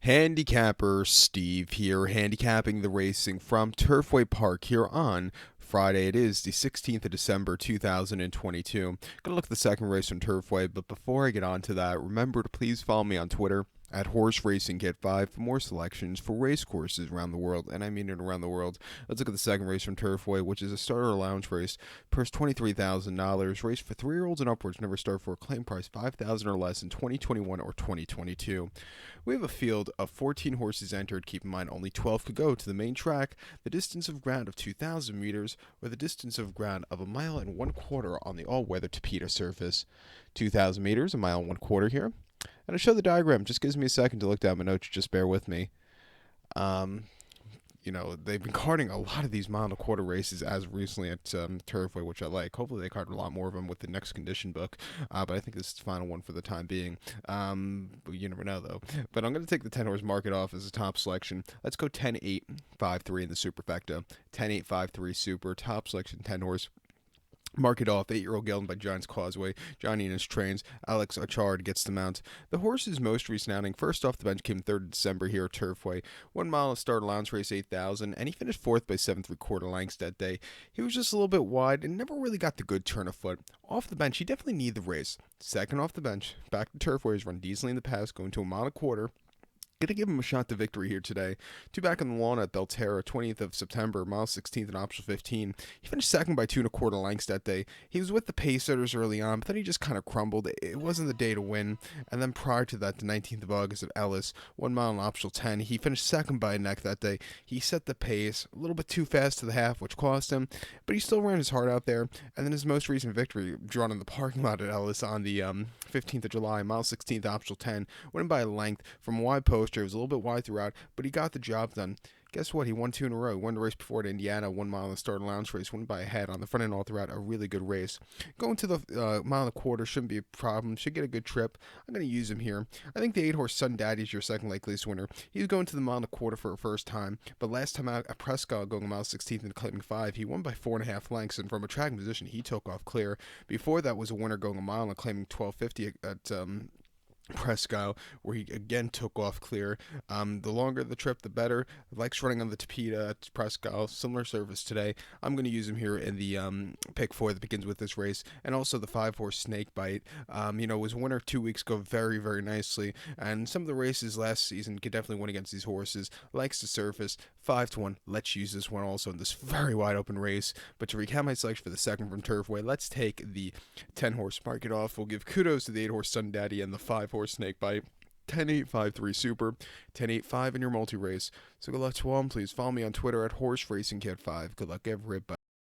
Handicapper Steve here, handicapping the racing from Turfway Park here on Friday. It is the 16th of December, 2022. Gonna look at the second race from Turfway, but before I get on to that, remember to please follow me on Twitter at Horse Racing Kit 5 for more selections for race courses around the world, and I mean it around the world. Let's look at the second race from Turfway, which is a starter allowance race. Purse $23,000. Race for 3-year-olds and upwards. Never start for a claim price $5,000 or less in 2021 or 2022. We have a field of 14 horses entered. Keep in mind only 12 could go to the main track. The distance of ground of 2,000 meters, or the distance of ground of 1.25 miles on the all-weather Tapeta surface. 2,000 meters, 1.25 miles here. And to show the diagram, just gives me a second to look down my notes. Just bear with me. They've been carting a lot of these 1.25 mile races as recently at Turfway, which I like. Hopefully they cart a lot more of them with the next condition book. But I think this is the final one for the time being. But you never know, though. But I'm going to take the 10-horse market off as a top selection. Let's go 10-8-5-3 in the superfecta. 10-8-5-3 super, top selection, 10-horse. Mark it off, 8-year-old gelding by Giants Causeway. John Enos trains. Alex Achard gets the mount. The horse's most recent outing, first off the bench, came 3rd of December here at Turfway. 1 mile of start allowance race, 8,000, and he finished 4th by 7.75 lengths that day. He was just a little bit wide and never really got the good turn of foot. Off the bench, he definitely needed the race. Second off the bench, back to Turfway, he's run decently in the past, going to 1.25 miles. Gonna give him a shot to victory here today. 2 back on the lawn at Belterra, 20th of September, mile 16th and optional 15. He finished second by 2.25 lengths that day. He was with the pace setters early on, but then he just kind of crumbled. It wasn't the day to win. And then prior to that, the 19th of August at Ellis, 1 mile and optional 10. He finished second by a neck that day. He set the pace a little bit too fast to the half, which cost him, but he still ran his heart out there. And then his most recent victory, drawn in the parking lot at Ellis on the 15th of July, mile 16th, optional 10, went by a length from a wide poster. It was a little bit wide throughout, but he got the job done. Guess what? He won 2 in a row. He won the race before at Indiana, 1 mile in the start allowance race, won by a head on the front end all throughout. A really good race. Going to the 1.25 miles shouldn't be a problem. Should get a good trip. I'm going to use him here. I think the 8-horse Sun Daddy is your second likeliest winner. He's going to the 1.25 miles for a first time, but last time out at Prescott, going mile 16th and claiming 5, he won by 4.5 lengths, and from a tracking position, he took off clear. Before that was a winner going a mile and claiming 12.50 at Prescott, where he again took off clear. The longer the trip, the better. Likes running on the Tapeta at Prescott. Similar service today. I'm going to use him here in the pick 4 that begins with this race, and also the 5-horse Snake Bite. Was a winner 2 weeks ago, very, very nicely. And some of the races last season could definitely win against these horses. Likes the surface. 5-1. Let's use this one also in this very wide open race. But to recap my selection for the second from Turfway, let's take the 10-horse mark it off. We'll give kudos to the 8-horse Sun Daddy and the 5-horse Snake Bite. 10-8-5-3 super, 10-8-5 in your multi-race. So good luck to all, and please follow me on Twitter at Horse Racing Kit 5. Good luck, everybody.